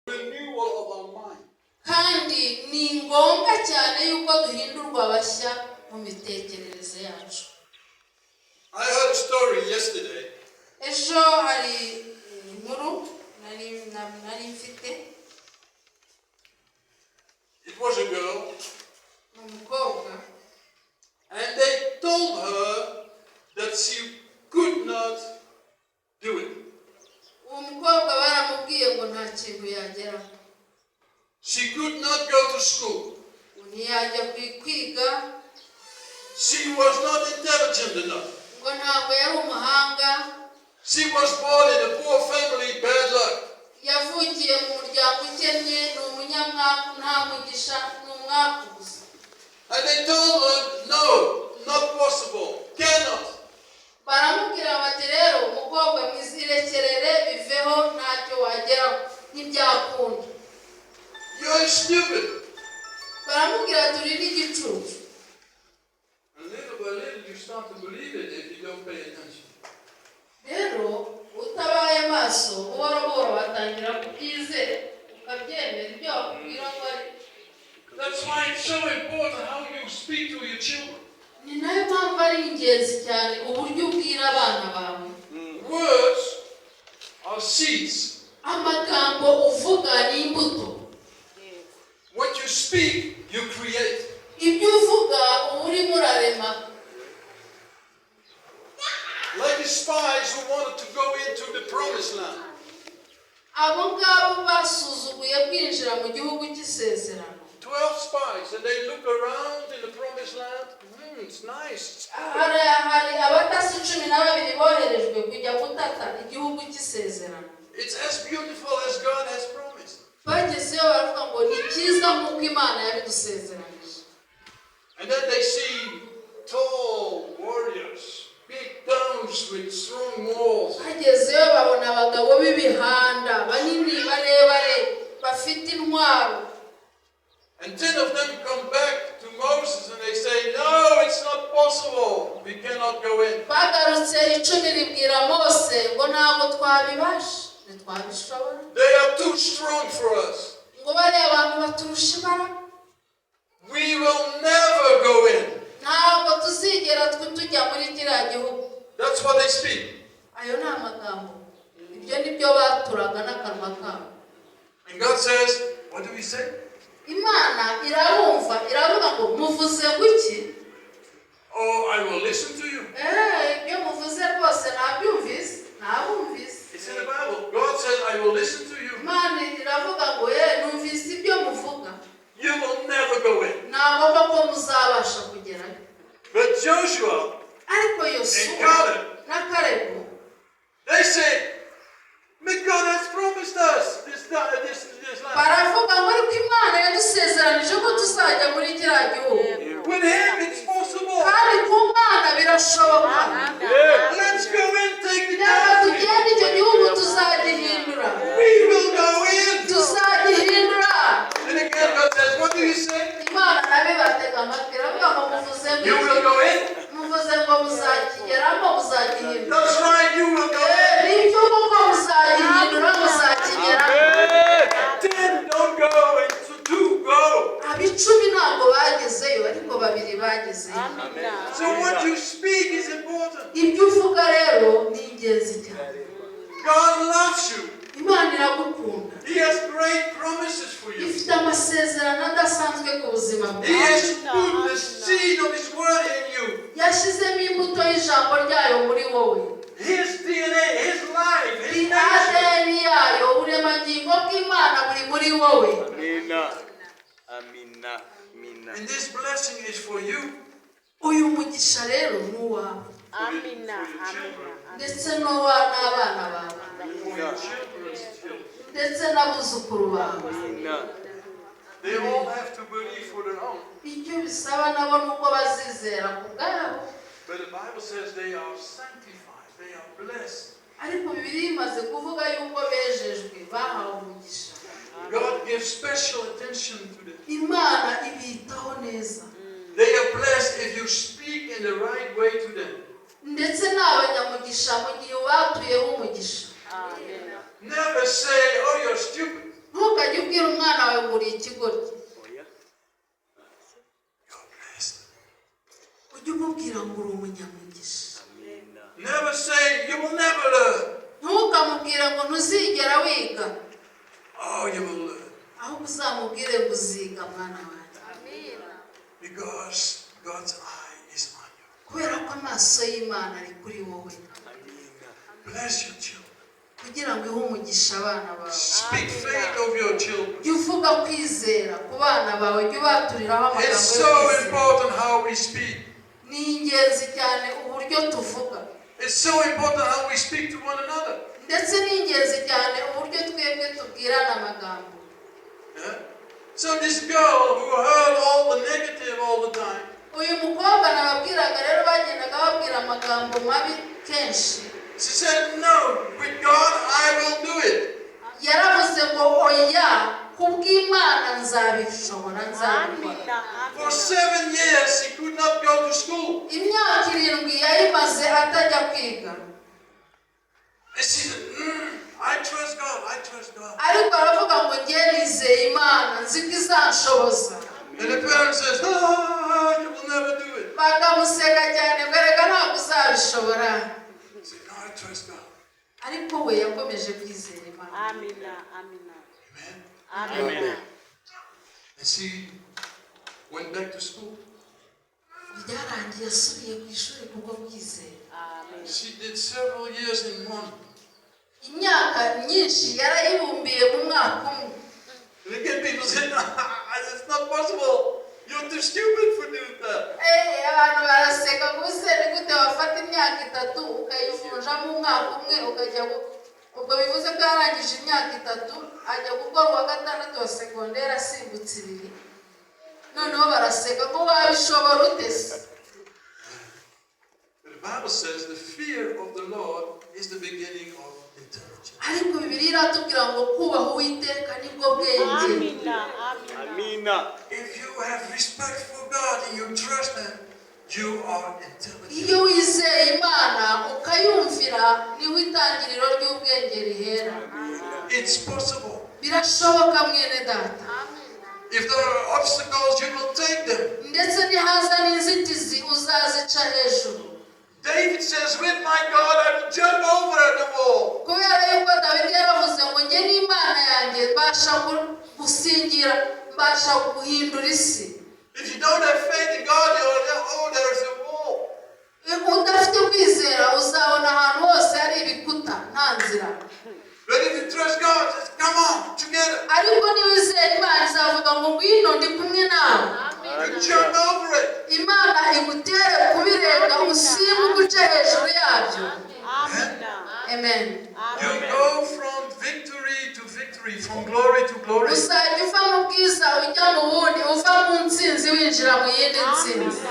renewal of our mind. kandi ni ngombwa cyane yuko duhindurwa bashya mu mitekerereze yacu. I heard a story yesterday. Ejo hari inkuru nari mfite. It was a girl, umukobwa, and they told her that she could not do it. umukobwa baramubwiye ngo nta kintu yagera. She could not go to school. ntiyajya kwiga. She was not intelligent enough. ngo ntabwo yari umuhanga. She was born in a poor family, bad luck. yavukiye mu muryango ukennye, ni umunyamwaka, nta mugisha, ni umwaka gusa. And they told her, no, not possible, cannot. baramubwira bati rero umukobwa mwizirekerere biveho, ntacyo wageraho, ntibyakunda. You're stupid. baramubwira turi n'igicucu. And little by little you start to believe it if you don't pay attention. rero utabaye maso buhoro buhoro watangira kubyizera ukabyemera ibyo bakubwira ngo ari. That's why it's so important how you speak to your children. ni nayo mpamvu ari ingenzi cyane uburyo ubwira abana bawe. Words are seeds. amagambo uvuga ni imbuto. What you speak, you create. ibyo uvuga uba urimo urarema. Like the spies who wanted to go into the promised land. abo ngabo basuzuguye kwinjira mu gihugu cy'isezerano. 12 spies, and they look around in the promised land. It's nice. hari abatasi 12 boherejwe kujya gutata igihugu cy'isezerano. It's as beautiful as God has promised. bagezeyo baravuga ngo ni cyiza nk'uko imana yabidusezeranyije. And then they see tall warriors, big towns with strong walls. bagezeyo babona abagabo b'ibihanda banini barebare bafite intwaro. And 10 of them come back to Moses and they say, no, it's not possible. We cannot go in. bagarutse 10 ribwira Mose ngo ntabwo twabibasha, ntitwabishobora. They are too strong for us. ngo bariya abantu baturusha imbaraga. We will never go in. ntabwo tuzigera tujya muri kiriya gihugu. That's what they speak. ayo ni amagambo, ibyo ni byo baturaga n'akanwa kabo. And God says, what do we say? imana irabumva, iravuga ngo muvuze guki. Oh, I will listen to you. ibyo muvuze rwose nabyumvise, nabumvise. It's in the Bible. God says, I will listen to you. imana iravuga ngo numvise ibyo muvuga. You will never go in. ntabwo ko muzabasha kugerayo. But Joshua ariko and yosuwa Caleb, na kalebu they say, but God has promised us this land. baravuga ngo ariko imana yadusezeranije ko tuzajya muri kiriya gihugu. With him it's possible. kandi ku mana birashoboka. Let's go in, take the reka country. tugende icyo gihugu tuzagihindura. We will go in. tuzagihindura. And again God says, what do you say? imana nabe batega amatwi iravuga ngo muvuze You will go in. muvuze ngo muzakigeramo, muzagihindura. That's right, you will go in. nibyo kuko muzagihindura, muzakigeramo. 10 don't go and 2 go. ab'icumi ntabwo bagezeyo ariko 2 bagezeyo. So what you speak is important. ibyo uvuga rero ni ingenzi cyane. God loves you. imana iragukunda. He has great promises for you. ifite amasezerano adasanzwe ku buzima He bwawe. has put the seed of His word in you. yashyizemo imbuto y'ijambo ryayo muri wowe. His DNA, His life, His nature. ADN yayo, uburemangingo bw'imana buri muri wowe. Amina. Amina. Amina. And this blessing is for you, uyu mugisha rero ni uwawe Amina. ndetse n'abana bawe for your children's children. ndetse n'abuzukuru bawe. Amina. They all have to believe for their own. icyo bisaba nabo ni uko bazizera ku bwabo. But the Bible says they are sanctified, they are blessed. ariko Bibiliya imaze kuvuga yuko bejejwe, bahawe umugisha. God gives special attention to them. imana ibitaho neza. They are blessed if you speak in the right way to them. ndetse n'abanyamugisha mu gihe ubatuyeho umugisha. Never say, oh, you're stupid. ntukajye uri ikigoryi. God bless them. Ujye umubwira ngo uri umunyamugisha. Never say, you will never learn. Ntukamubwire ngo ntuzigera wiga, Oh, you will learn. ahubwo uzamubwire ngo uziga mwana wanjye. Because God's eye is on you. Kubera ko amaso y'Imana ari kuri wowe. Bless your children. Kugira ngo ihe umugisha abana bawe. Speak faith of your children. Jya uvuga kwizera ku bana bawe, jya ubaturiraho amagambo It's yo so kwizera. important how we speak. Ni ingenzi cyane uburyo tuvuga, It's so important how we speak to one another. ndetse ni ingenzi cyane uburyo twebwe tubwirana amagambo. Yeah? So this girl who heard all the negative all the time, Uyu mukobwa nababwiraga rero bagendaga babwira amagambo mabi kenshi, she said, no, with God I will do it. yaravuze ngo oya, kubw'Imana nzabishobora, nzabikora. For 7 years she could not go to school. Imyaka 7 yayimaze atajya kwiga, And she said, I trust God, I trust God. ariko aravuga ngo njye nizeye Imana, nzi ko izanshoboza. And the parent says, you will never do it. Bakamuseka cyane ngo erega ntabwo uzabishobora, She said, no, I trust God. ariko we yakomeje kwizera Imana. Amen. And she went back to school. Byarangiye asubiye ku ishuri kubwo kwizera. She did several years in one. Imyaka myinshi yarayibumbiye mu mwaka umwe. And again, people say, it's not possible. You're too stupid for doing that. Abantu baraseka ngo use ni gute wafata imyaka 3 ukayivunjamo umwaka umwe ukajya ubwo bivuze ko yarangije imyaka 3 ajya gukora uwa 6 wa segonderi asimbutse 2. Noneho baraseka ngo wabishobora ute se? The Bible says the fear of the Lord is the beginning of intelligence. Ariko Bibiliya iratubwira ngo kubaha Uwiteka nibwo bwenge. If you have respect for God and you trust Him, you are intelligent. Iyo wizeye Imana ukayumvira niho itangiriro ry'ubwenge rihera. It's possible. Birashoboka mwene data. If there are obstacles, you will take them. Ndetse nihaza n'inzitizi uzazica hejuru. David says, with my God, I will jump over the wall. Kubera yuko Dawidi yaravuze ngo njye n'Imana yanjye mbasha gusingira, mbasha guhindura isi. If you don't have faith in God, there's a wall. Udafite kwizera uzabona ahantu hose hari ibikuta nta nzira. But if you trust God, just come on, together. Ariko niwizera Imana izavuga ngo ngwino ndi kumwe nawe. You jump over it. Imana igutere kubirenga usimbuke uce hejuru yabyo. Amen. You go from victory to victory, from glory to glory. Uzajya uva mu bwiza ujya mu bundi, uva mu ntsinzi winjira mu yindi ntsinzi.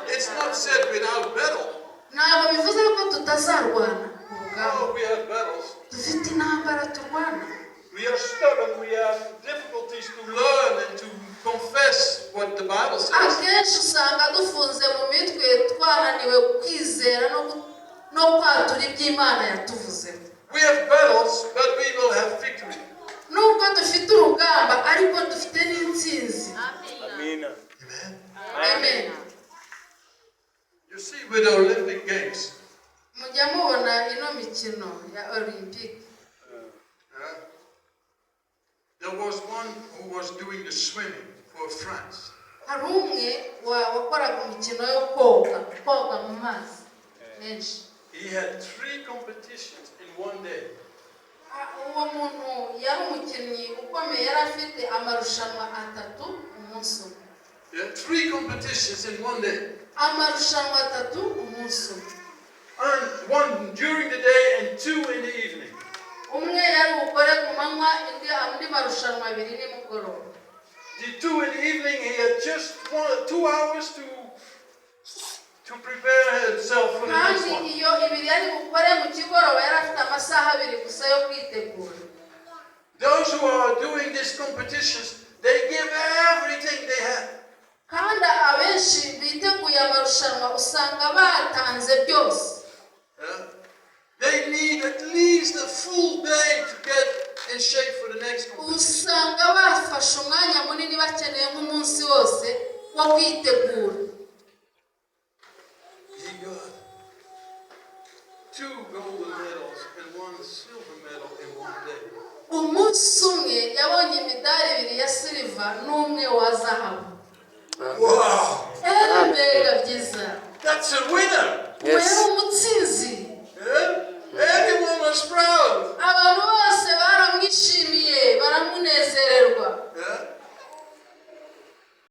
It's not said without battle. Ntabwo bivuze ko tutazarwana ku rugamba. Oh, we have battles. Dufite intambara turwana. We are stubborn. We have difficulties to learn and to confess what the Bible says. Akenshi usanga dufunze mu mitwe twananiwe kwizera no kwatura iby'Imana yatuvuze. We have battles, but we will have victory. Nubwo dufite urugamba ariko dufite n'intsinzi. Amen. Amen. You see, with the Olympic Games, Mujya mubona ino mikino ya Olympic. there was one who was doing the swimming for France. Hari umwe wakoraga umukino yo koga mu mazi menshi. He had 3 competitions in one day. Uwo muntu yari umukinnyi ukomeye, yari afite amarushanwa 3 umunsi umwe. Yeah, 3 competitions in one day. Amarushanwa 3 umunsi umwe. And 1 during the day and 2 in the evening. Umwe yari bukore ku manywa, andi marushanwa 2 nimugoroba. The 2 in the evening, he had just 2 hours to prepare himself for the next Kandi one. iyo ibiri yari bukore mu kigoroba yari afite amasaha 2 gusa yo kwitegura. Those who are doing these competitions, they give everything they have. Kandi abenshi biteguye amarushanwa usanga batanze byose. They need at least a full day to get in shape for the next competition. Usanga bafashe umwanya wo kwitegura. He got 2 gold medals and 1 silver medal in one day. Umunsi umwe yabonye imidari 2 ya silver n'umwe wa zahabu. Wow! Mbega byiza. That's a winner! Uyu